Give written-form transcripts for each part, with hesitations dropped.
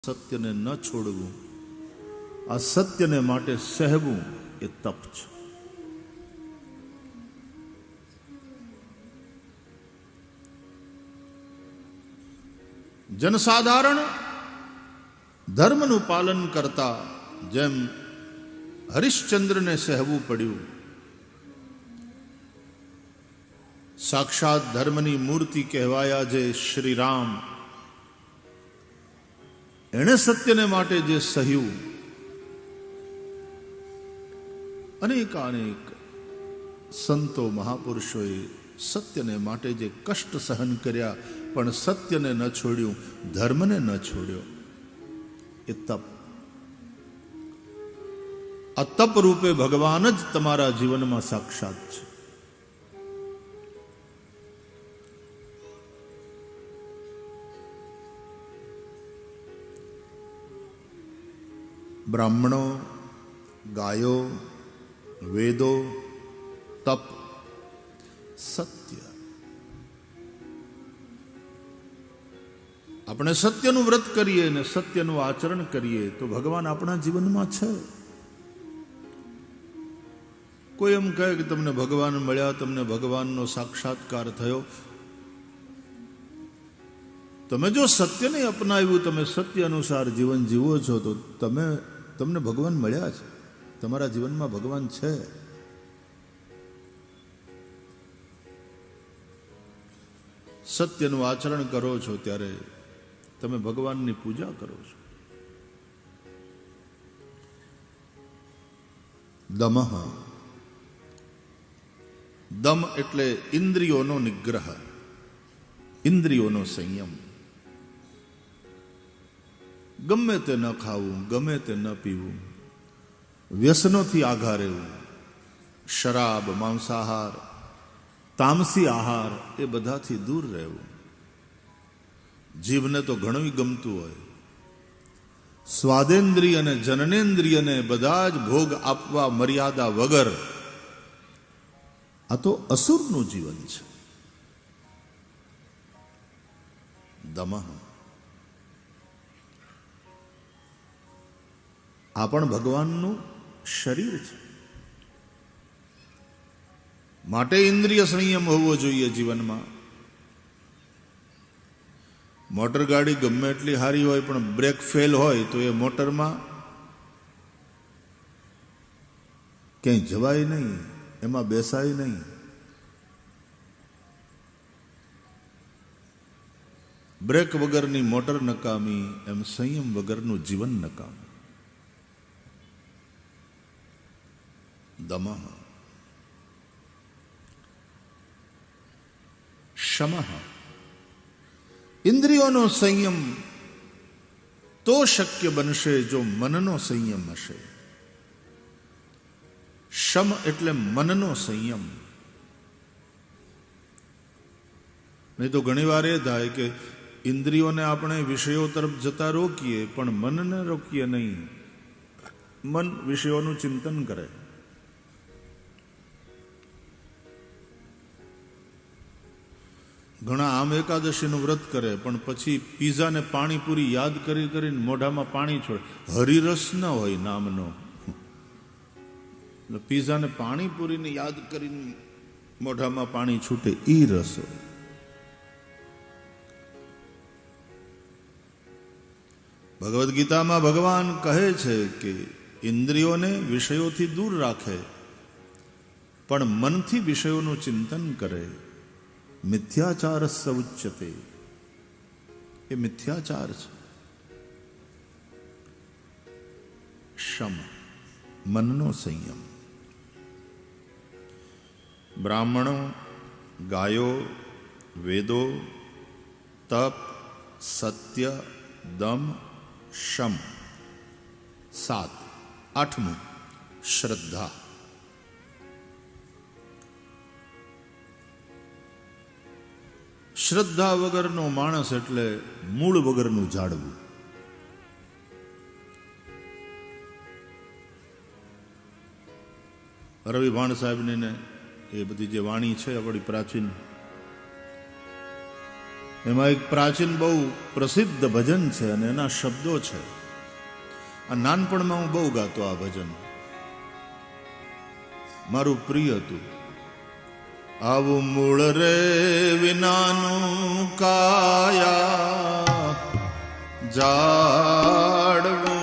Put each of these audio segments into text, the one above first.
સત્યને ન છોડવું, આ સત્યને માટે સહેવું એ તપ છે. જનસાધારણ ધર્મનું પાલન કરતા જેમ હરિશ્ચંદ્રને સહેવું પડ્યું, સાક્ષાત ધર્મની મૂર્તિ કહેવાયા જે શ્રી રામ, એણે સત્યને માટે જે સહ્યું, અનેકાનેક સંતો મહાપુરુષોએ સત્યને માટે જે કષ્ટ સહન કર્યા પણ સત્યને ન છોડ્યું, ધર્મને ન છોડ્યો, એ તપ. આ તપ રૂપે ભગવાન જ તમારા જીવનમાં સાક્ષાત છે. બ્રાહ્મણો, ગાયો, વેદો, તપ, સત્ય. આપણે સત્યનું વ્રત કરીએ ને સત્યનું આચરણ કરીએ તો ભગવાન આપણા જીવનમાં છે. કોઈ એમ કહે કે તમને ભગવાન મળ્યા, તમને ભગવાનનો સાક્ષાત્કાર થયો. તમે જો સત્યને અપનાવ્યું, તમે સત્ય અનુસાર જીવન જીવો છો તો તમને ભગવાન મળ્યા છે, તમારા જીવનમાં ભગવાન છે. સત્યનું આચરણ કરો છો ત્યારે તમે ભગવાનની પૂજા કરો છો. દમઃ, દમ એટલે ઇન્દ્રિયોનો નિગ્રહ, ઇન્દ્રિયોનો સંયમ. ગમે તે ન ખાવું, ગમે તે ન પીવું, વ્યસનોથી આઘા રહેવું, શરાબ, માંસાહાર, તામસી આહાર, એ બધાથી દૂર રહેવું. જીભને તો ઘણું ગમતું હોય, સ્વાદેન્દ્રિય અને જનનેન્દ્રિયને બધા જ ભોગ આપવા મર્યાદા વગર. આ તો અસુરનું જીવન છે. દમઃ, આ પણ ભગવાનનું શરીર છે, માટે ઇન્દ્રિય સંયમ હોવો જોઈએ જીવનમાં. મોટર ગાડી ગમે એટલી સારી હોય પણ બ્રેક ફેલ હોય તો એ મોટરમાં ક્યાંય જવાય નહીં, એમાં બેસાય નહીં. બ્રેક વગરની મોટર નકામી, એમ સંયમ વગરનું જીવન નકામું. દમઃ, શમઃ, ઇન્દ્રિયોનો સંયમ તો શક્ય બનશે જો મનનો સંયમ હશે. શમ એટલે મનનો સંયમ. નહીં તો ઘણી વાર એ થાય કે ઇન્દ્રિયોને આપણે વિષયો તરફ જતા રોકીએ પણ મનને રોકીએ નહીં. મન વિષયોનું ચિંતન કરે. ઘણા આમ એકાદશીનું વ્રત કરે પણ પછી પીઝા ને પાણીપુરી યાદ કરી કરીને મોઢામાં પાણી છોડે. હરિરસ ન હોય નામનો, પીઝા ને પાણીપુરીને યાદ કરીને મોઢામાં પાણી છૂટે, ઈ રસ હોય. ભગવદ્ ગીતામાં ભગવાન કહે છે કે ઇન્દ્રિયોને વિષયોથી દૂર રાખે પણ મનથી વિષયોનું ચિંતન કરે. મિથ્યાચાર સઉચ્યતે, એ મિથ્યાચાર છે. શમ, મનનો સંયમ. બ્રાહ્મણો, ગાયો, વેદો, તપ, સત્ય, દમ, શમ. 7. 8મું શ્રદ્ધા. શ્રદ્ધા વગરનો માણસ એટલે મૂળ વગરનું ઝાડવું. રવિ ભાણ સાહેબની ને એ બધી જે વાણી છે આપણી પ્રાચીન, એમાં એક પ્રાચીન બહુ પ્રસિદ્ધ ભજન છે અને એના શબ્દો છે. આ નાનપણમાં હું બહુ ગાતો આ ભજન, મારું પ્રિય હતું. આવું મૂળ રે વિનાનું કાયા જાડવું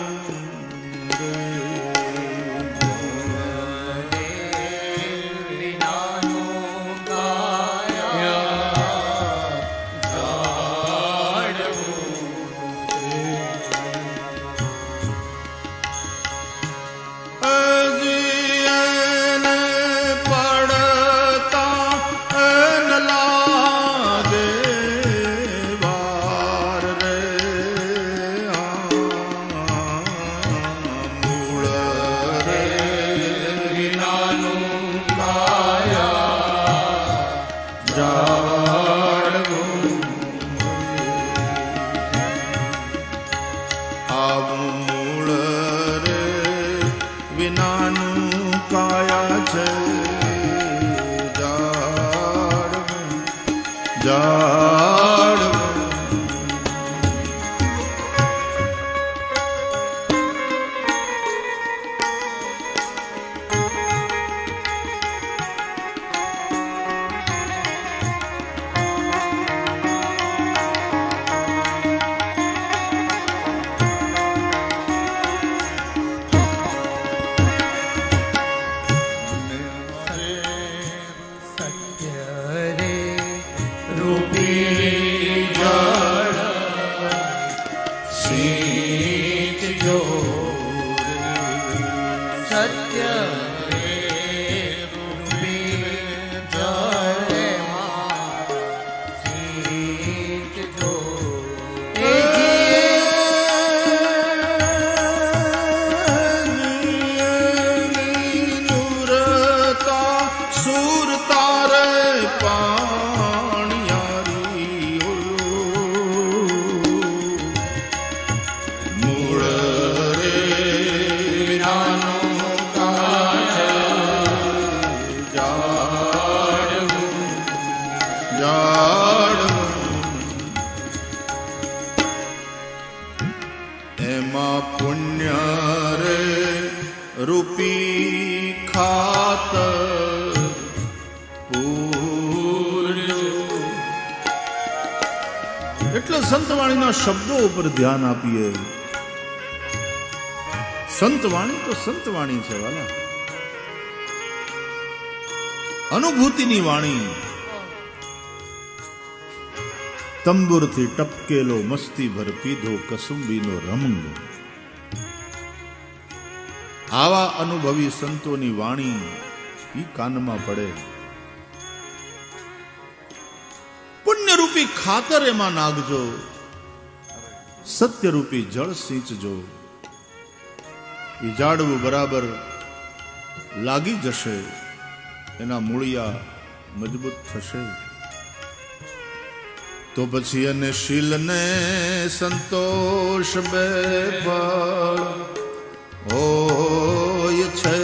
એટલે સંતવાણીના શબ્દો ઉપર ધ્યાન આપીએ. સંતવાણી તો સંતવાણી છે વાલા, અનુભૂતિની વાણી. તંબુરથી ટપકેલો મસ્તી ભર પીધો કસુંબીનો રંગ. આવા અનુભવી સંતોની વાણી ઈ કાનમાં પડે. પુણ્યરૂપી ખાતર એમાં નાખજો, સત્યરૂપી જળ સિંચજો. એ ઝાડવું બરાબર લાગી જશે, એના મૂળિયા મજબૂત થશે. તો પછી એને શીલને સંતોષ બે ફળ હોય છે.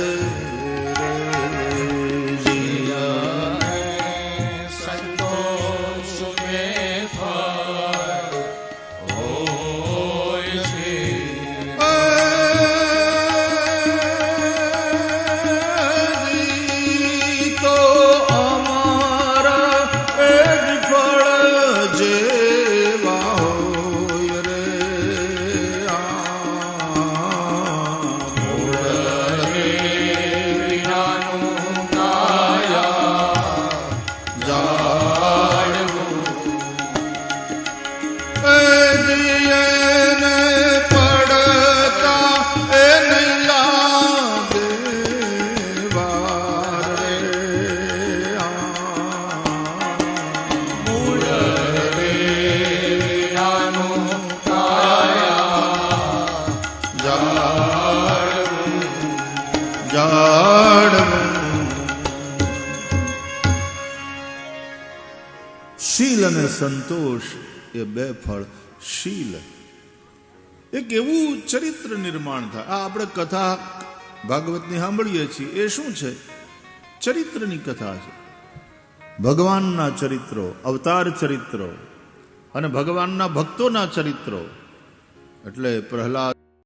શીલ અને સંતોષ એ બે ફળ. શીલ એક એવું ચરિત્ર નિર્માણ થાય. આ આપણે કથા ભાગવતની સાંભળીએ છીએ, એ શું છે? ચરિત્રની કથા છે. ભગવાનના ચરિત્રો, અવતાર ચરિત્રો, અને ભગવાનના ભક્તોના ચરિત્રો એટલે પ્રહલાદ